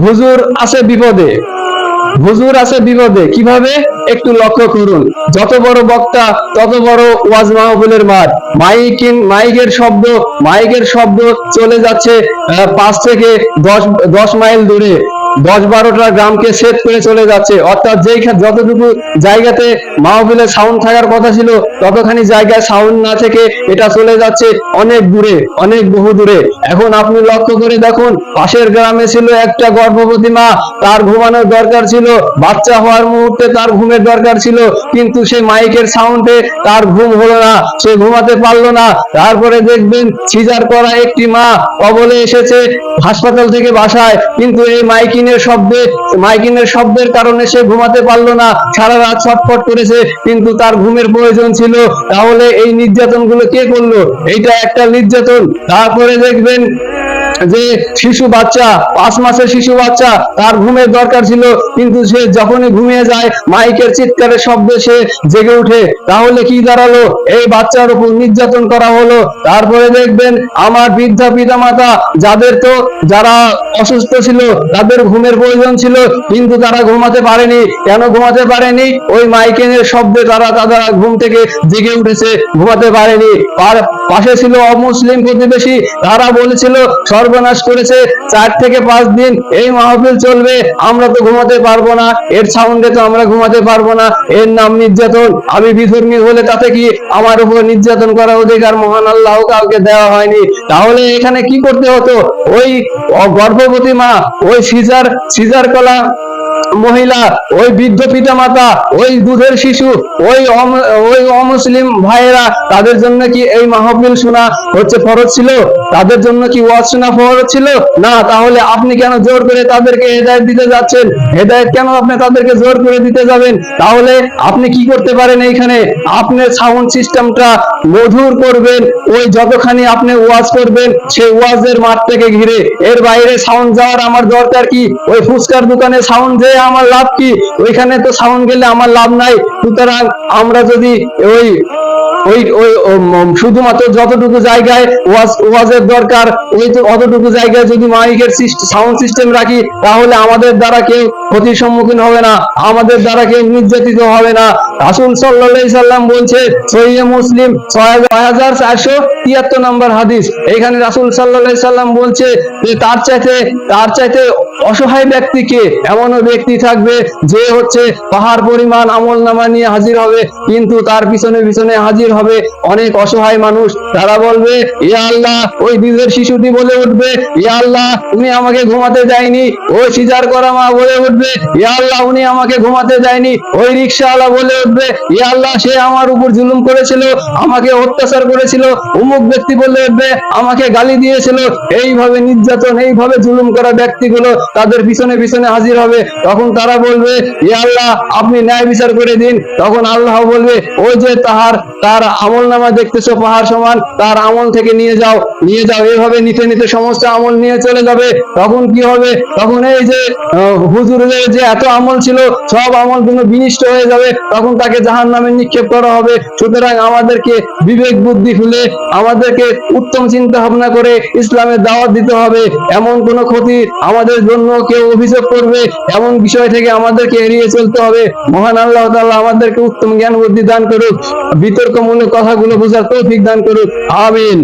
হুজুর আছে বিপদে, হুজুর আছে বিপদে কিভাবে একটু লক্ষ্য করুন। যত বড় বক্তা তত বড় ওয়াজ মাহফিলের মাঠ, মাইকের শব্দ চলে যাচ্ছে 5 থেকে 10 মাইল দূরে, 10-12টা গ্রামকে সেট করে চলে যাচ্ছে। অর্থাৎ যতটুকু জায়গাতে মাহফিলের সাউন্ড থাকার কথা ছিল ততখানি জায়গায় সাউন্ড না থেকে এটা চলে যাচ্ছে অনেক দূরে, অনেক বহু দূরে। এখন আপনি লক্ষ্য করে দেখুন, পাশের গ্রামে ছিল একটা গর্ভবতী মা, তার ঘুমানোর দরকার ছিল, বাচ্চা হওয়ার মুহূর্তে তার ঘুমের দরকার ছিল, কিন্তু সে মাইকের সাউন্ডে তার ঘুম হলো না, সে ঘুমাতে পারলো না। তারপরে দেখবেন সিজার করা একটি মা কবলে এসেছে হাসপাতাল থেকে বাসায়, কিন্তু এই মাইকিনের শব্দের কারণে সে ঘুমাতে পারলো না, সারা রাত ছটফট করেছে, কিন্তু তার ঘুমের প্রয়োজন ছিল। তাহলে এই নির্যাতন গুলো কে করলো? এইটা একটা নির্যাতন। তারপরে দেখবেন যে শিশু বাচ্চা, 5 মাসের শিশু বাচ্চা, তার ঘুমের দরকার ছিল, কিন্তু সে যখনই ঘুমিয়ে যায় মাইকের চিৎকারের শব্দে সে জেগে উঠে। তাহলে কি দাঁড়ালো? এই বাচ্চার উপর নির্যাতন করা হলো। তারপরে দেখবেন আমার বৃদ্ধা পিতামাতা, যারা অসুস্থ ছিল, তাদের ঘুমের প্রয়োজন ছিল, কিন্তু তারা ঘুমাতে পারেনি। কেন ঘুমাতে পারেনি? ওই মাইকের শব্দে তারা ঘুম থেকে জেগে উঠেছে, ঘুমাতে পারেনি। পাশে ছিল অমুসলিম প্রতিবেশী, তারা বলেছিল সর্বনাশ করেছে, 4 থেকে 5 দিন এই মাহফিল চলবে, আমরা তো ঘুমাতে পারবো না, এর সাউন্ডে তো আমরা ঘুমাতে পারবো না, এর নাম নির্যাতন। আমি বিধর্মী হলে তাতে কি? আমার উপর নির্যাতন করার অধিকার মহান আল্লাহ কাউকে দেওয়া হয়নি। তাহলে এখানে কি করতে হতো? ওই গর্ভবতী মা, ওই সিজার করা মহিলা, ওই বৃদ্ধ পিতা মাতা, ওই দুধের শিশু, ওই অমুসলিম ভাইয়েরা, তাদের জন্য কি এই মাহফিল শোনা হচ্ছে ফরজ ছিল? তাদের জন্য কি ওয়াজ শোনা ফরজ ছিল? না। তাহলে আপনি কেন জোর করে তাদেরকে হেদায়েত দিতে যাচ্ছেন? হেদায়েত কেন আপনি তাদেরকে জোর করে দিতে যাবেন? তাহলে আপনি কি করতে পারেন? এইখানে আপনার সাউন্ড সিস্টেমটা মধুর করবেন, ওই যতখানি আপনি ওয়াজ করবেন সেই ওয়াজের মাঠ থেকে ঘিরে, এর বাইরে সাউন্ড যাওয়ার আমার দরকার কি? ওই ফুচকার দোকানে সাউন্ড যে আমার লাভ কি? ওইখানে তো সাউন্ড গেলে আমার লাভ নাই। সুতরাং আমরা যদি ওই ওই ওই শুধুমাত্র যতটুকু জায়গায় ওয়াজের দরকার অতটুকু জায়গায় যদি মাইকের সাউন্ড সিস্টেম রাখি, তাহলে আমাদের দ্বারা কেউ ক্ষতির সম্মুখীন হবে না, আমাদের দ্বারা কেউ নির্যাতিত হবে না। রাসূল সাল্লাল্লাহু আলাইহি সাল্লাম বলছে, সহিহ মুসলিম 6473 নম্বর হাদিস, এখানে রাসূল সাল্লাল্লাহু আলাইহি সাল্লাম বলছে যে তার চাইতে অসহায় ব্যক্তিকে, এমনও ব্যক্তি থাকবে যে হচ্ছে পাহাড় পরিমাণ আমলনামা নিয়ে হাজির হবে, কিন্তু তার পিছনে পিছনে হাজির হবে অনেক অসহায় মানুষ। তারা বলবে, ইয়া আল্লাহ, ওই দুধের শিশুটি বলে উঠবে, ইয়া আল্লাহ, উনি আমাকে ঘুমাতে দেয়নি। ওই সিজার করা মা বলে উঠবে, ইয়া আল্লাহ, উনি আমাকে ঘুমাতে দেয়নি। ওই রিকশাওয়ালা বলে উঠবে, ইয়া আল্লাহ, সে আমার উপর জুলুম করেছিল, আমাকে অত্যাচার করেছিল। অমুক ব্যক্তি বলে উঠবে, আমাকে গালি দিয়েছিল। এইভাবে নির্যাতন, এইভাবে জুলুম করা ব্যক্তিগুলো তাদের পিছনে পিছনে হাজির হবে। তখন তারা বলবে, ইয়া আল্লাহ, আপনি ন্যায় বিচার করে দিন। তখন আল্লাহ বলবে, ওই যে তার আমল নামা দেখতেছো পাহাড় সমান, তার আমল থেকে নিয়ে যাও। এইভাবে নিতে নিতে সমস্ত আমল নিয়ে চলে যাবে। তখন কি হবে? তখন এই যে হুজুরের যে এত আমল ছিল, সব আমল গুলো বিনষ্ট হয়ে যাবে, তখন তাকে জাহান্নামে নিক্ষেপ করা হবে। সুতরাং আমাদেরকে বিবেক বুদ্ধি খুলে, আমাদেরকে উত্তম চিন্তা ভাবনা করে ইসলামের দাওয়াত দিতে হবে। এমন কোন ক্ষতি আমাদের জন্য কেউ অভিযোগ করবে, এমন বিষয় থেকে আমাদেরকে এড়িয়ে চলতে হবে। মহান আল্লাহ তাআলা আমাদেরকে উত্তম জ্ঞান বুদ্ধি দান করুক, বিতর্কমূলক কথাগুলো বোঝার তৌফিক দান করুক। আমিন।